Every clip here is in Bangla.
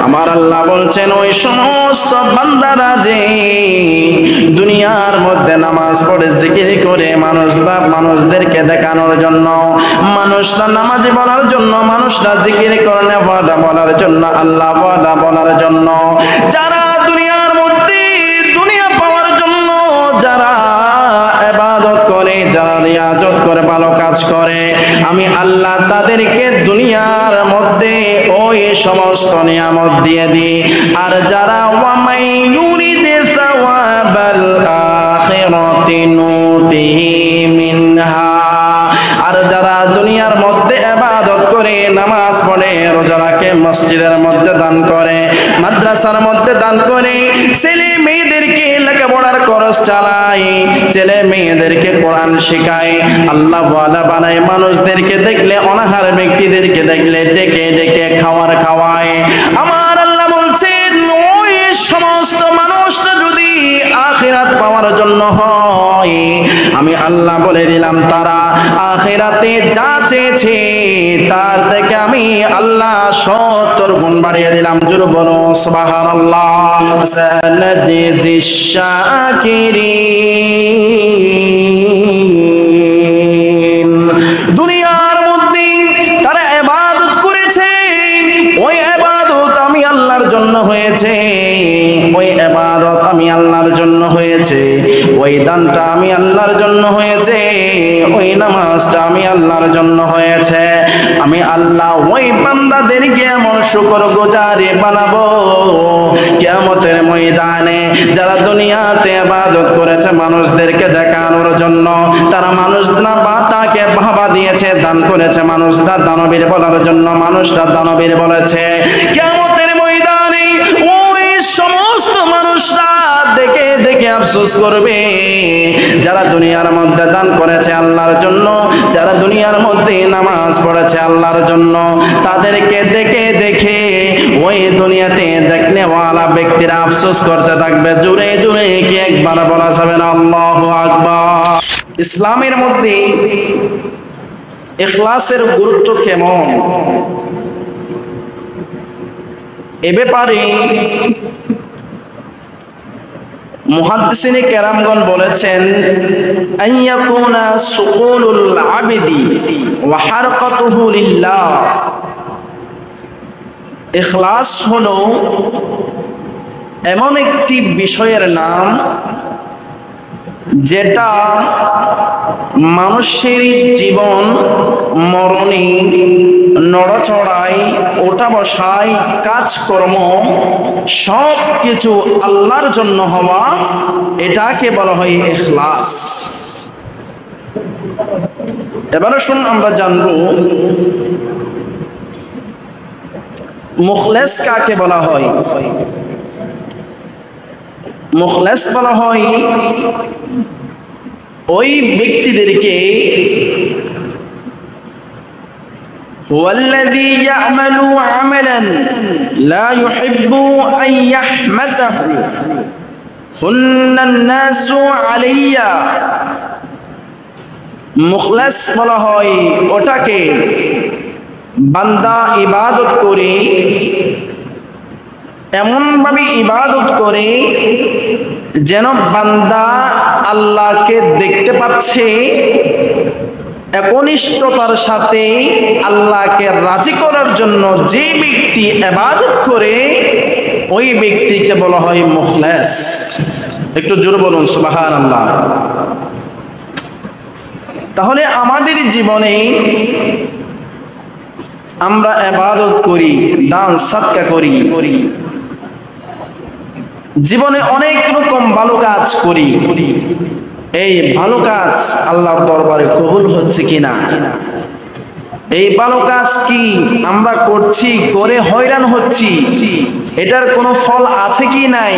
আমার আল্লাহ বলছেন ওই সমস্ত বান্দারা যে দুনিয়ার মধ্যে নামাজ পড়ে জিকির করে মানুষদেরকে দেখানোর জন্য, মানুষরা নামাজি বলার জন্য, মানুষরা জিকির করে বলার জন্য, আল্লাহ বলার জন্য, যারা দুনিয়ার মধ্যে দুনিয়া পাওয়ার জন্য যারা ইবাদত করে, যারা রিয়াজত করে, ভালো কাজ করে, আমি আল্লাহ তাদেরকে দুনিয়ার মধ্যে ওই সমস্ত নিয়ামত দিয়ে দিই। আর যারা ওয়ামাই ইউরিদু সাওয়াবাল আখিরাতি নুতিহি মিনহা, আর যারা দুনিয়ার মধ্যে ইবাদত করে, নামাজ পড়ে, রোজা রাখে, মসজিদের মধ্যে দান করে, মাদ্রাসার মধ্যে দান করে, ছেলে মেয়েদেরকে লেখাপড়ার খরচ চালায়, ছেলে মেয়েদেরকে কোরআন শেখায়, আল্লাহ ওয়ালা বানায়, মানুষদেরকে দেখলে, অনাহার ব্যক্তিদেরকে দেখলে ডেকে ডেকে খাওয়ায়। আমার আল্লাহ বলছেন ওই সমস্ত মানুষরা যদি আখিরাত পাওয়ার জন্য হয়, আমি আল্লাহ বলে দিলাম তারা আখিরাতে যা চেয়েছে তার থেকে আমি আল্লাহ 70 গুণ বাড়িয়ে দিলাম। জোরে বলো সুবহানাল্লাহ। সানাজিশ শাকিরিন। দুনিয়ার মধ্যে তারা ইবাদত করেছে, ওই ইবাদত আমি আল্লাহর জন্য হয়েছে, ওই ইবাদত আমি আল্লাহর জন্য হয়েছে, ওই দানটা আমি আল্লাহর জন্য হয়েছে, ওই নামাজটা আমি আল্লাহর জন্য হয়েছে। আমি আল্লাহ ওই বান্দাদেরকে এমন শুকরগুজারি বানাবো কিয়ামতের ময়দানে, যারা দুনিয়াতে ইবাদত করেছে মানুষদেরকে দেখানোর জন্য, তারা মানুষরা তাকে বাহবা দিয়েছে, দান করেছে, মানুষরা দানবীর বলার জন্য মানুষরা দানবীর বলেছে। কিয়ামতের ময়দানে ওই সমস্ত মানুষরা দেখে দেখে আফসোস করবে, যারা দুনিয়ার মধ্যে দান করেছে আল্লাহর জন্য, যারা দুনিয়ার মধ্যে নামাজ পড়েছে আল্লাহর জন্য, তাদেরকে দেখে দেখে ওই দুনিয়াতে দেখনেওয়ালা ব্যক্তিরা আফসোস করতে থাকবে। জোরে জোরে কি একবার বলা যাবে না আল্লাহু আকবার? ইসলামের মধ্যে ইখলাসের গুরুত্ব কেমন, এ ব্যাপারে মুহাদ্দিসিনে কেরামগণ বলেছেন, আইয়াকুনা সুকুলুল আবিদি ওয়া হারকাতুহু লিল্লাহ। ইখলাস হলো এমন একটি বিষয়ের নাম যেটা মানুষের জীবন মরণে, নড়াচড়ায়, ওঠা বসায়, কাজকর্ম সব কিছু আল্লাহর জন্য হওয়া, এটাকে বলা হয় ইখলাস। এবারে শুন, আমরা জানবো মুখলেস কাকে বলা হয়। মুখলেস বলা হয় ওই ব্যক্তিদেরকে والذي يعمل عملا لا يحب أن يحمده هن الناس علي। মুখলেস বলা হয় ওটাকে বান্দা ইবাদত করে, এমন ভাবে ইবাদত করে যেন বান্দা আল্লাহকে দেখতে পাচ্ছে, একনিষ্ঠতার সাথে আল্লাহকে রাজি করার জন্য যে ব্যক্তি ইবাদত করে ওই ব্যক্তিকে বলা হয় মুখলেস। একটু জোরে বলুন সুবহানাল্লাহ। তাহলে আমাদের জীবনে আমরা ইবাদত করি, দান সাদকা করি, জীবনে অনেক রকম ভালো কাজ করি, এই ভালো কাজ আল্লাহর দরবারে কবুল হচ্ছে কিনা, এই ভালো কাজ কি আমরা করছি, করে হয়রান হচ্ছি, এটার কোনো ফল আছে কি নাই,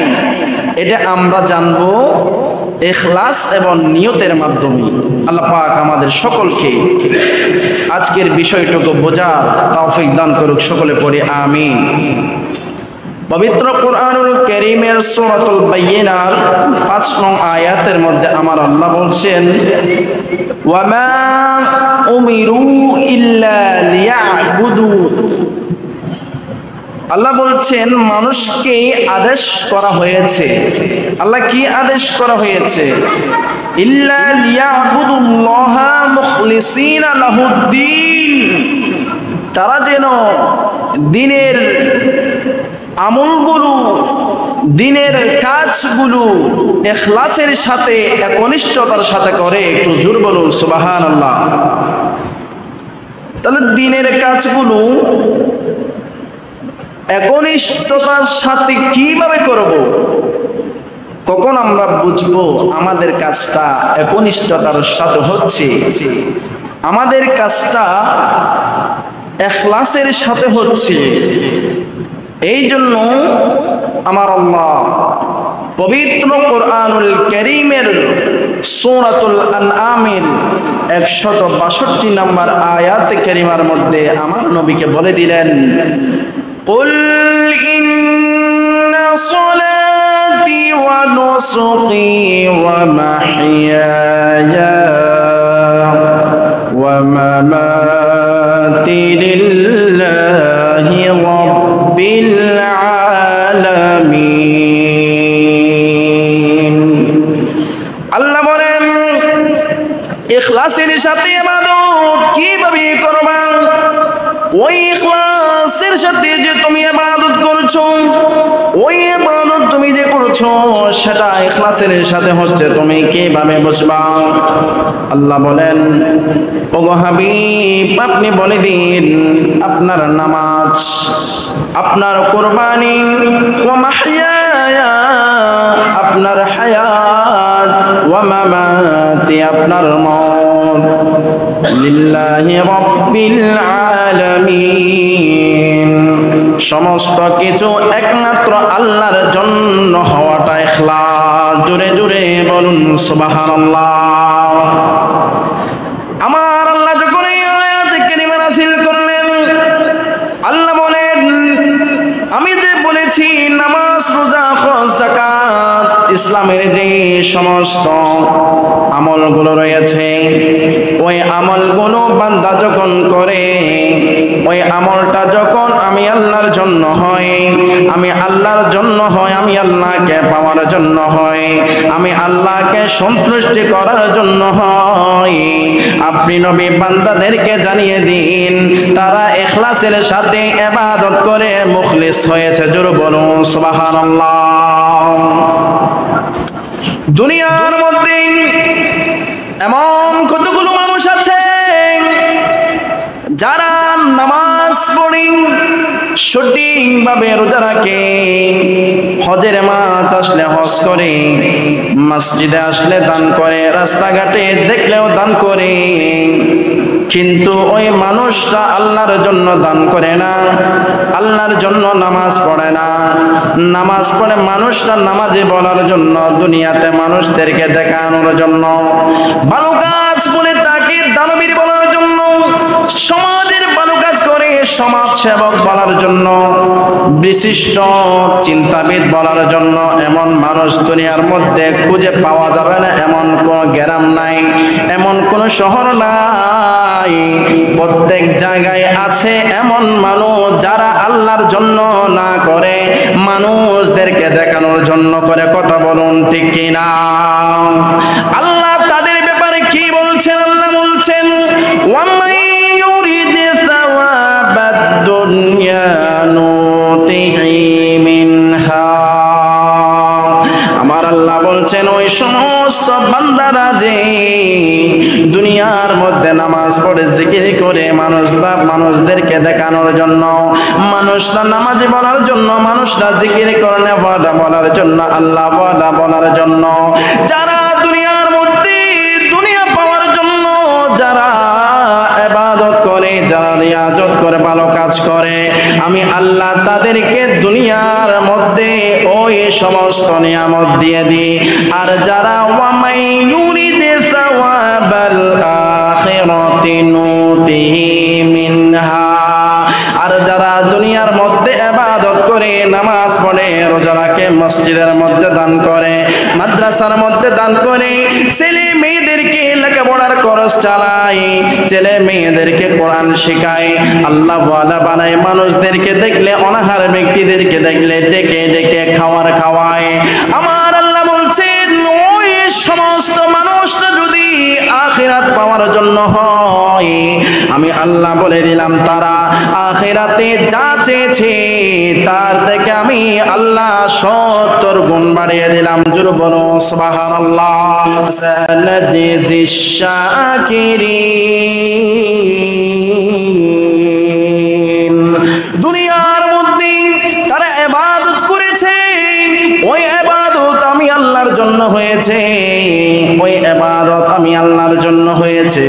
এটা আমরা জানবো ইখলাস এবং নিয়তের মাধ্যমে। আল্লাহ পাক আমাদের সকলকে আজকের বিষয়টুকু বোঝার তৌফিক দান করুক, সকলে পড়ে আমিন। পবিত্র কুরআনুল কারীমের সূরাতুল বাইয়িনার ৫ নং আয়াতের মধ্যে আমার আল্লাহ বলছেন, ওয়া মা উমিরু ইল্লা লিয়াবুদু আল্লাহ বলছেন মানুষকে আদেশ করা হয়েছে। আল্লাহ কি আদেশ করা হয়েছে? ইল্লা লিয়াবুদুল্লাহা মুখলিসিনা লাহুদ্দিন, তারা যেন দিনের আমলগুলো, দিনের কাজগুলো ইখলাসের সাথে, একনিষ্ঠতার সাথে করে। একটু জোর বলুন সুবহানাল্লাহ। তাহলে দিনের কাজগুলো একনিষ্ঠতার সাথে কিভাবে করব? কখন আমরা বুঝবো আমাদের কাজটা একনিষ্ঠতার সাথে হচ্ছে, আমাদের কাজটা ইখলাসের সাথে হচ্ছে? এই জন্য আমার আল্লাহ পবিত্র কোরআনুল কারীমের সূরাতুল আনআমের 162 নম্বর আয়াত কারীমার মধ্যে আমার নবীকে বলে দিলেন, কুল ইন্না সলাতি ওয়া নুসুকি ওয়া মাহইয়ায়া ওয়া মামাতি লিল্লাহি রাব্বিল আলামিন। আল্লাহ বলেন ইখলাসের সাথে ইবাদত কিভাবে করবা? ওই ইখলাসের সাথে যে তুমি ইবাদত করছো, ওই ইবাদত তুমি যে করছো সেটা ইখলাসের সাথে হচ্ছে, তুমি কিভাবে বুঝবা? আল্লাহ বলেন, ওগো হাবিব আপনি বলে দিন, আপনার নামাজ, আপনার কুরবানি, ওয়া মাহইয়ায়া আপনার হায়াত, ওয়া মামাতি আপনার মওত, লিল্লাহি রাব্বিল আলামিন, সমস্ত কিছু একমাত্র আল্লাহর জন্য হওয়াটা ইখলাস। জোরে জোরে বলুন সুবহানাল্লাহ। আমার আল্লাহ যখন এই আয়াত কারিমা নাযিল করলেন, আল্লাহ বলেন আমি যে বলেছি নামাজ, রোজা, হজ, যাকাত, ইসলামের যে সমস্ত আমলগুলো রয়েছে, ওই আমলগুলো বান্দা যখন করে, ওই আমলটা যখন আমি আল্লাহর জন্য হয়, আমি আল্লাহর জন্য হয়, আমি আল্লাহকে পাওয়ার জন্য হয়, আমি আল্লাহকে সন্তুষ্টি করার জন্য হয়, আপনি নবী বান্দাদেরকে জানিয়ে দিন তারা ইখলাসের সাথে ইবাদত করে মুখলিস হয়েছে। জোরে বলুন সুবহানাল্লাহ। দুনিয়ার মধ্যে এমন কতগুলো মানুষ আছে যারা নামাজ পড়ে, সঠিকভাবে রোজা রাখে, হজের মাস আসলে হজ করে, মসজিদে আসলে দান করে, রাস্তাঘাটে দেখলেও দান করে, কিন্তু ওই মানুষটা আল্লাহর জন্য দান করে না, আল্লাহর জন্য নামাজ পড়ে না। নামাজ পড়ে মানুষটা নামাজে বলার জন্য, দুনিয়াতে মানুষদেরকে দেখানোর জন্য, ভালো কাজ বলে তাকে দানবীর বলার জন্য, সমাজের ভালো কাজ করে সমাজ সেবক বলার জন্য, বিশিষ্ট চিন্তাবিদ বলার জন্য। এমন মানুষ দুনিয়ার মধ্যে খুঁজে পাওয়া যাবে না, এমন কোন গ্রাম নাই, এমন কোন শহর নাই, প্রত্যেক জায়গায় আছে এমন মানুষ যারা আল্লাহর জন্য না করে, মানুষদেরকে দেখানোর জন্য করে। কথা বলুন ঠিক কিনা? আল্লাহ তাদের ব্যাপারে কি বলছেন? আল্লাহ বলছেন, ওয়ামাই ইউরিদি সাওয়াবাদ দুনিয়া নুতিহি মিনহা। আমার আল্লাহ বলছেন ওই সমস্ত বান্দারা যে দুনিয়ার মধ্যে নামাজ পড়ে, জিকির করে, মানুষদেরকে দেখানোর জন্য, মানুষরা নামাজি বলার জন্য, মানুষরা জিকির করে বলার জন্য, আল্লাহ বলার জন্য, যারা দুনিয়ার মধ্যে দুনিয়া পাওয়ার জন্য যারা ইবাদত করে, যারা রিয়াজত করে, ভালো কাজ করে, আমি আল্লাহ তাদেরকে দুনিয়ার মধ্যে ওই সমস্ত নিয়ামত দিয়ে দিই। আর যারা ওয়ামাই ইউরিদু সাওয়াবাল আখিরাতি নুতিহি মিনহা, আর যারা দুনিয়ার মধ্যে ইবাদত করে, নামাজ পড়ে, রোজা রাখে, মসজিদের মধ্যে দান করে, মাদ্রাসার মধ্যে দান করে, ছেলে মেয়েদেরকে লেখাপড়ার খরচ চালায়, ছেলে মেয়েদেরকে কোরআন শেখায়, আল্লাহ ওয়ালা বানায়, মানুষদেরকে দেখলে অনাহার ব্যক্তিদেরকে দেখলে ডেকে ডেকে খাওয়ায়। আমার আল্লাহ বলছেন ওই সমস্ত মানুষরা যদি আখিরাত পাওয়ার জন্য হয়, আমি আল্লাহ বলে দিলাম তারা আখিরাতে যা চেয়েছে তার থেকে আমি আল্লাহ 70 গুণ বাড়িয়ে দিলাম। জোরে বলো সুবহানাল্লাহ। সানাজিস শাকিরিন। দুনিয়ার মধ্যে তারা ইবাদত করেছে, ওই ইবাদত আমি আল্লাহর জন্য হয়েছে, ওই ইবাদত আমি আল্লাহর জন্য হয়েছে,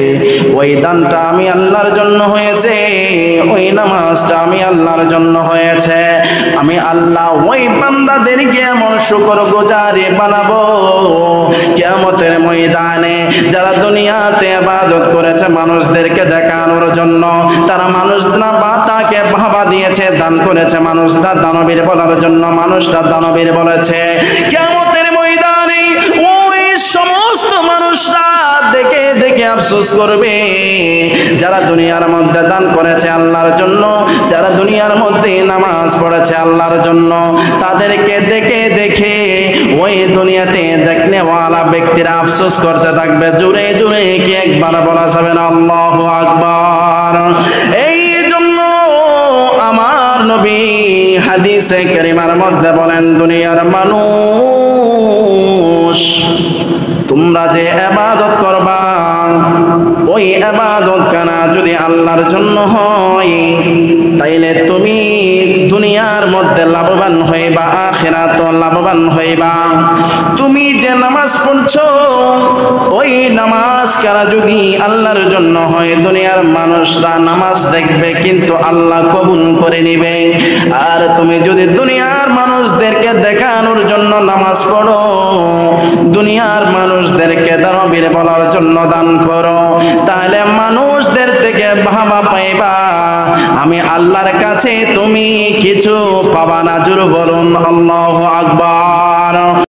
ওই দানটা আমি আল্লাহর জন্য হয়েছে, ওই নামাজটা আমি আল্লাহর জন্য হয়েছে। আমি আল্লাহ ওই বান্দাদেরকে এমন শুকরগুজারি বানাবো কিয়ামতের ময়দানে, যারা দুনিয়াতে ইবাদত করেছে মানুষদেরকে দেখানোর জন্য, তারা মানুষরা তাকে বাহবা দিয়েছে, দান করেছে মানুষরা দানবীর বলার জন্য, মানুষরা দানবীর বলেছে, কিয়ামতের ময়দানে ওই সমস্ত মানুষরা দেখে দেখে আফসোস করবে যারা দুনিয়ার মধ্যে দান করেছে আল্লাহর জন্য, যারা দুনিয়ার মধ্যে নামাজ পড়েছে আল্লাহর জন্য, তাদেরকে দেখে দেখে ওই দুনিয়াতে দেখনেওয়ালা ব্যক্তিরা আফসোস করতে থাকবে। জোরে জোরে কি একবার বলা যাবে না আল্লাহু আকবার? এই জন্য আমার নবী হাদিসে কারিমার মধ্যে বলেন, দুনিয়ার মানুষ তোমরা যে ইবাদত করবা, ওই ইবাদত কানা যদি আল্লাহর জন্য হয়, তাইলে তুমি দুনিয়ার মধ্যে লাভবান হইবা, আখিরাতে লাভবান হইবা। তুমি যে নামাজ পড়ছো, ওই নামাজ কানা যদি আল্লাহর জন্য হয়, দুনিয়ার মানুষরা নামাজ দেখবে কিন্তু আল্লাহ কবুল করে নিবে। আর তুমি যদি দুনিয়ার মানুষদেরকে দেখানোর জন্য নামাজ পড়ো, দুনিয়ার মানুষদেরকে দানবীর বলার জন্য দান করো, তাহলে মানুষদের থেকে ভাবা পাইবা, আমি আল্লাহর কাছে তুমি কিছু পাবা না। জোরে বলুন আল্লাহু আকবার।